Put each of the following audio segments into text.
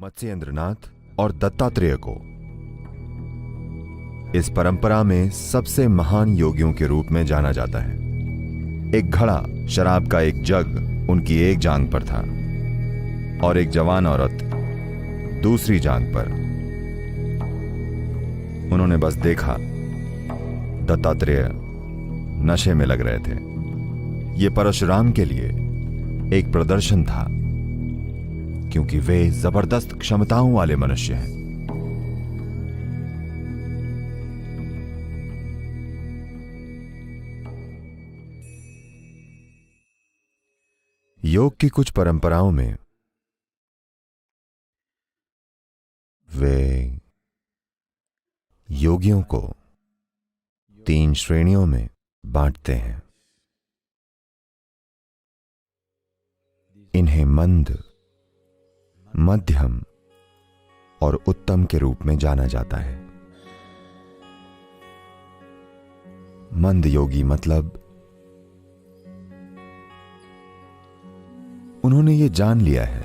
मत्स्येंद्रनाथ और दत्तात्रेय को इस परंपरा में सबसे महान योगियों के रूप में जाना जाता है। एक घड़ा शराब का एक जग उनकी एक जांघ पर था और एक जवान औरत दूसरी जांघ पर। उन्होंने बस देखा, दत्तात्रेय नशे में लग रहे थे। यह परशुराम के लिए एक प्रदर्शन था, क्योंकि वे जबरदस्त क्षमताओं वाले मनुष्य हैं। योग की कुछ परंपराओं में वे योगियों को 3 श्रेणियों में बांटते हैं। इन्हें मंद, मध्यम और उत्तम के रूप में जाना जाता है। मंद योगी मतलब उन्होंने ये जान लिया है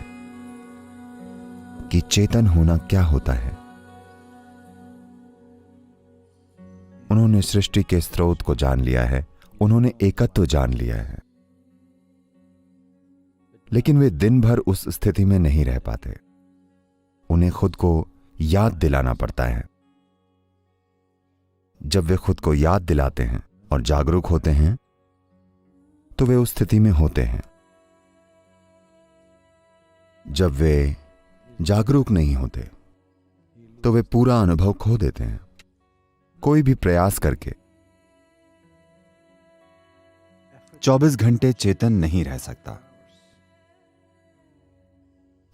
कि चेतन होना क्या होता है। उन्होंने सृष्टि के स्रोत को जान लिया है, उन्होंने एकत्व जान लिया है, लेकिन वे दिन भर उस स्थिति में नहीं रह पाते। उन्हें खुद को याद दिलाना पड़ता है। जब वे खुद को याद दिलाते हैं और जागरूक होते हैं तो वे उस स्थिति में होते हैं। जब वे जागरूक नहीं होते तो वे पूरा अनुभव खो देते हैं। कोई भी प्रयास करके 24 घंटे चेतन नहीं रह सकता।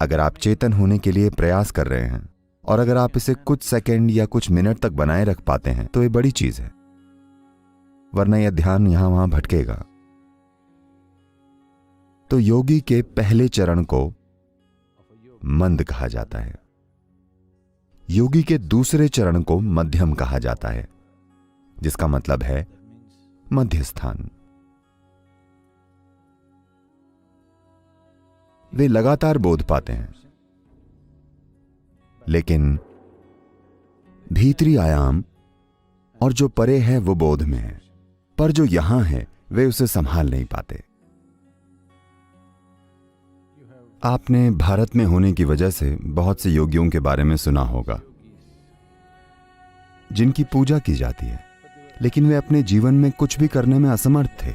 अगर आप चेतन होने के लिए प्रयास कर रहे हैं और अगर आप इसे कुछ सेकंड या कुछ मिनट तक बनाए रख पाते हैं तो ये बड़ी चीज है, वरना यह ध्यान यहां वहां भटकेगा। तो योगी के पहले चरण को मंद कहा जाता है। योगी के दूसरे चरण को मध्यम कहा जाता है, जिसका मतलब है मध्य स्थान। वे लगातार बोध पाते हैं, लेकिन भीतरी आयाम और जो परे है वो बोध में है, पर जो यहां है वे उसे संभाल नहीं पाते। आपने भारत में होने की वजह से बहुत से योगियों के बारे में सुना होगा, जिनकी पूजा की जाती है, लेकिन वे अपने जीवन में कुछ भी करने में असमर्थ थे।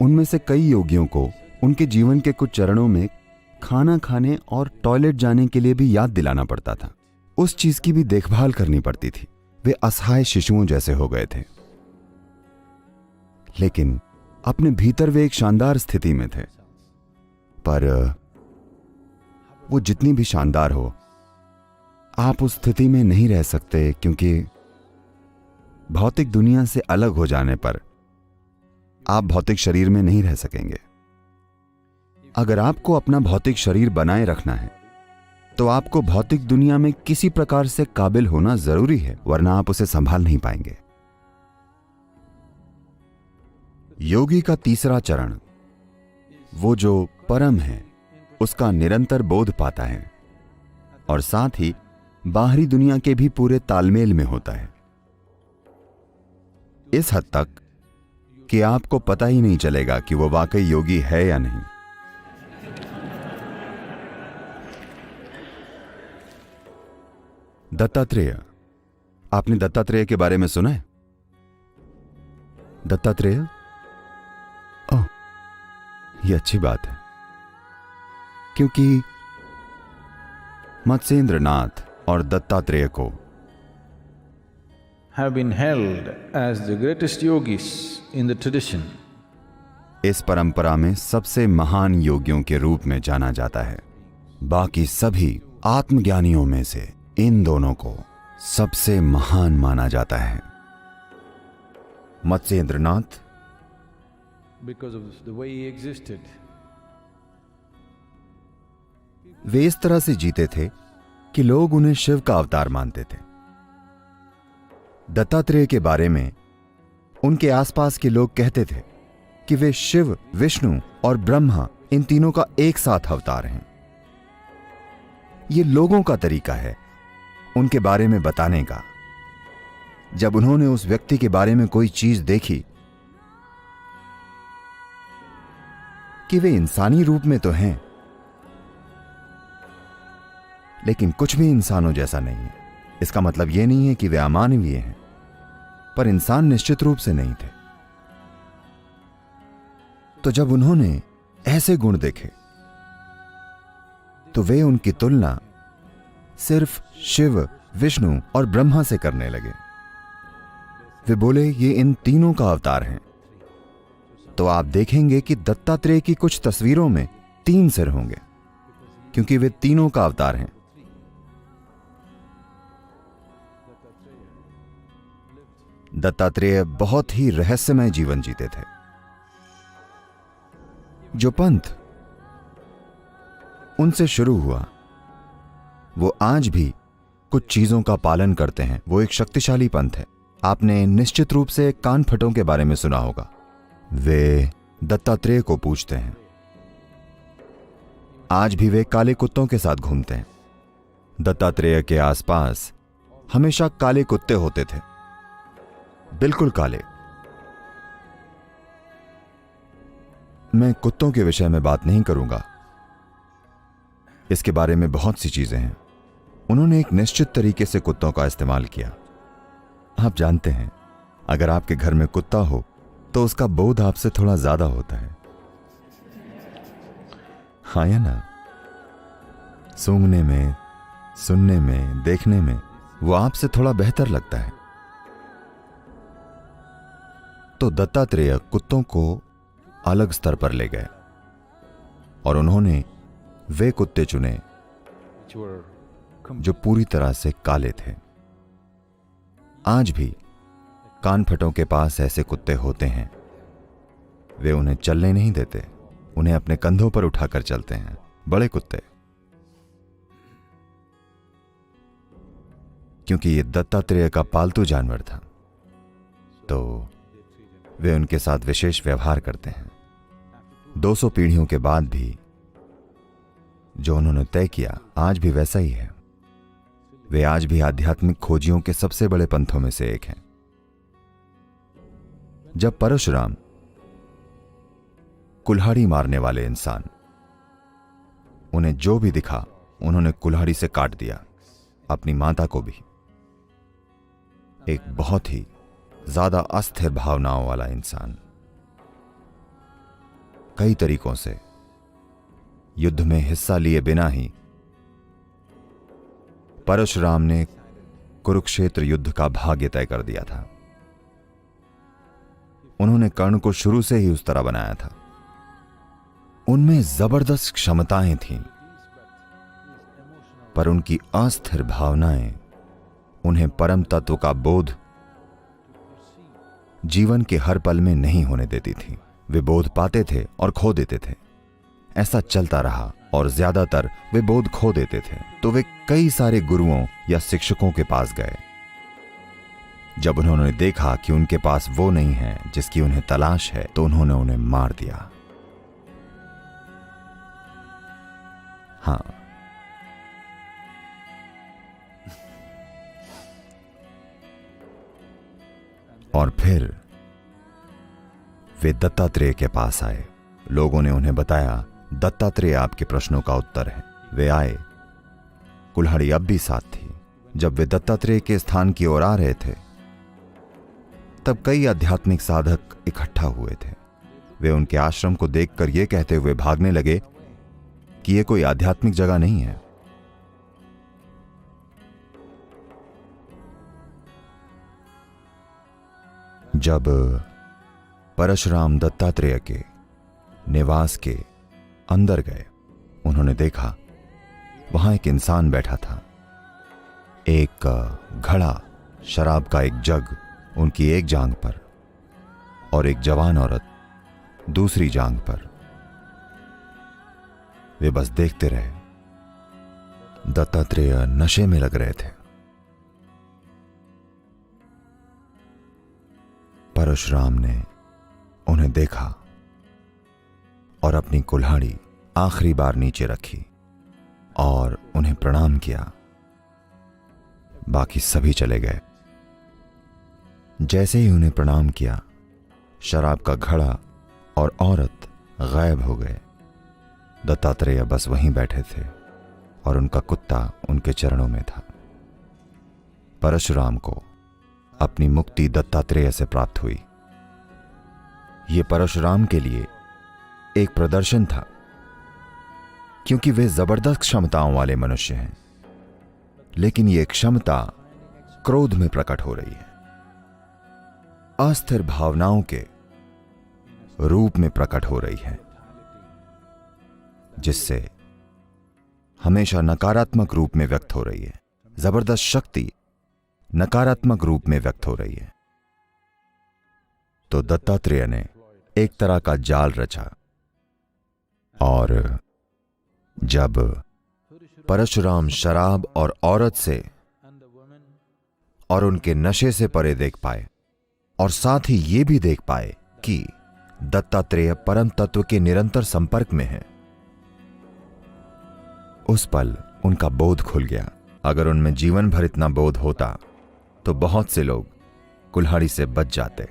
उनमें से कई योगियों को उनके जीवन के कुछ चरणों में खाना खाने और टॉयलेट जाने के लिए भी याद दिलाना पड़ता था। उस चीज की भी देखभाल करनी पड़ती थी। वे असहाय शिशुओं जैसे हो गए थे, लेकिन अपने भीतर वे एक शानदार स्थिति में थे। पर वो जितनी भी शानदार हो, आप उस स्थिति में नहीं रह सकते, क्योंकि भौतिक दुनिया से अलग हो जाने पर आप भौतिक शरीर में नहीं रह सकेंगे। अगर आपको अपना भौतिक शरीर बनाए रखना है तो आपको भौतिक दुनिया में किसी प्रकार से काबिल होना जरूरी है, वरना आप उसे संभाल नहीं पाएंगे। योगी का तीसरा चरण, वो जो परम है, उसका निरंतर बोध पाता है और साथ ही बाहरी दुनिया के भी पूरे तालमेल में होता है, इस हद तक कि आपको पता ही नहीं चलेगा कि वो वाकई योगी है या नहीं। दत्तात्रेय, आपने दत्तात्रेय के बारे में सुना है? दत्तात्रेय? ओह, यह अच्छी बात है, क्योंकि मत्स्येंद्रनाथ और दत्तात्रेय को have been held as the greatest yogis in the tradition. इस परंपरा में सबसे महान योगियों के रूप में जाना जाता है। बाकी सभी आत्मज्ञानियों में से इन दोनों को सबसे महान माना जाता है। Matsyendranath Because of the way he existed. वे इस तरह से जीते थे कि लोग उन्हें शिव का अवतार मानते थे। दत्तात्रेय के बारे में उनके आसपास के लोग कहते थे कि वे शिव, विष्णु और ब्रह्मा इन तीनों का एक साथ अवतार हैं। ये लोगों का तरीका है उनके बारे में बताने का। जब उन्होंने उस व्यक्ति के बारे में कोई चीज देखी कि वे इंसानी रूप में तो हैं, लेकिन कुछ भी इंसानों जैसा नहीं है, इसका मतलब यह नहीं है कि वे अमानवीय हैं, पर इंसान निश्चित रूप से नहीं थे। तो जब उन्होंने ऐसे गुण देखे तो वे उनकी तुलना सिर्फ शिव, विष्णु और ब्रह्मा से करने लगे। वे बोले ये इन तीनों का अवतार हैं। तो आप देखेंगे कि दत्तात्रेय की कुछ तस्वीरों में 3 सिर होंगे, क्योंकि वे तीनों का अवतार हैं। दत्तात्रेय बहुत ही रहस्यमय जीवन जीते थे। जो पंथ उनसे शुरू हुआ वो आज भी कुछ चीजों का पालन करते हैं। वो एक शक्तिशाली पंथ है। आपने निश्चित रूप से कानफटों के बारे में सुना होगा। वे दत्तात्रेय को पूजते हैं। आज भी वे काले कुत्तों के साथ घूमते हैं। दत्तात्रेय के आसपास हमेशा काले कुत्ते होते थे, बिल्कुल काले। मैं कुत्तों के विषय में बात नहीं करूंगा, इसके बारे में बहुत सी चीजें हैं। उन्होंने एक निश्चित तरीके से कुत्तों का इस्तेमाल किया। आप जानते हैं, अगर आपके घर में कुत्ता हो तो उसका बोध आपसे थोड़ा ज्यादा होता है, हाँ या ना? सूंघने में, सुनने में, देखने में वो आपसे थोड़ा बेहतर लगता है। तो दत्तात्रेय कुत्तों को अलग स्तर पर ले गए और उन्होंने वे कुत्ते चुने जो पूरी तरह से काले थे। आज भी कानफटों के पास ऐसे कुत्ते होते हैं। वे उन्हें चलने नहीं देते, उन्हें अपने कंधों पर उठाकर चलते हैं, बड़े कुत्ते। क्योंकि ये दत्तात्रेय का पालतू जानवर था, तो वे उनके साथ विशेष व्यवहार करते हैं। 200 पीढ़ियों के बाद भी जो उन्होंने तय किया आज भी वैसा ही है। वे आज भी आध्यात्मिक खोजियों के सबसे बड़े पंथों में से एक हैं। जब परशुराम, कुल्हाड़ी मारने वाले इंसान, उन्हें जो भी दिखा उन्होंने कुल्हाड़ी से काट दिया, अपनी माता को भी। एक बहुत ही ज्यादा अस्थिर भावनाओं वाला इंसान। कई तरीकों से युद्ध में हिस्सा लिए बिना ही परशुराम ने कुरुक्षेत्र युद्ध का भाग्य तय कर दिया था। उन्होंने कर्ण को शुरू से ही उस तरह बनाया था। उनमें जबरदस्त क्षमताएं थीं, पर उनकी अस्थिर भावनाएं उन्हें परम तत्व का बोध जीवन के हर पल में नहीं होने देती थी। वे बोध पाते थे और खो देते थे। ऐसा चलता रहा और ज्यादातर वे बोध खो देते थे। तो वे कई सारे गुरुओं या शिक्षकों के पास गए। जब उन्होंने देखा कि उनके पास वो नहीं है जिसकी उन्हें तलाश है, तो उन्होंने उन्हें मार दिया। हाँ, और फिर वे दत्तात्रेय के पास आए। लोगों ने उन्हें बताया, दत्तात्रेय आपके प्रश्नों का उत्तर है। वे आए, कुल्हाड़ी अब भी साथ थी। जब वे दत्तात्रेय के स्थान की ओर आ रहे थे, तब कई आध्यात्मिक साधक इकट्ठा हुए थे। वे उनके आश्रम को देखकर यह कहते हुए भागने लगे कि यह कोई आध्यात्मिक जगह नहीं है। जब परशुराम दत्तात्रेय के निवास के अंदर गए, उन्होंने देखा वहां एक इंसान बैठा था। एक घड़ा, शराब का एक जग उनकी एक जांघ पर और एक जवान औरत दूसरी जांघ पर। वे बस देखते रहे। दत्तात्रेय नशे में लग रहे थे। परशुराम ने उन्हें देखा और अपनी कुल्हाड़ी आखिरी बार नीचे रखी और उन्हें प्रणाम किया। बाकी सभी चले गए। जैसे ही उन्हें प्रणाम किया, शराब का घड़ा और औरत गायब हो गए। दत्तात्रेय बस वहीं बैठे थे और उनका कुत्ता उनके चरणों में था। परशुराम को अपनी मुक्ति दत्तात्रेय से प्राप्त हुई। यह परशुराम के लिए एक प्रदर्शन था, क्योंकि वे जबरदस्त क्षमताओं वाले मनुष्य हैं, लेकिन यह क्षमता क्रोध में प्रकट हो रही है, अस्थिर भावनाओं के रूप में प्रकट हो रही है, जिससे हमेशा नकारात्मक रूप में व्यक्त हो रही है। जबरदस्त शक्ति नकारात्मक रूप में व्यक्त हो रही है। तो दत्तात्रेय ने एक तरह का जाल रचा, और जब परशुराम शराब और औरत से और उनके नशे से परे देख पाए, और साथ ही ये भी देख पाए कि दत्तात्रेय परम तत्व के निरंतर संपर्क में हैं, उस पल उनका बोध खुल गया। अगर उनमें जीवन भर इतना बोध होता तो बहुत से लोग कुल्हाड़ी से बच जाते।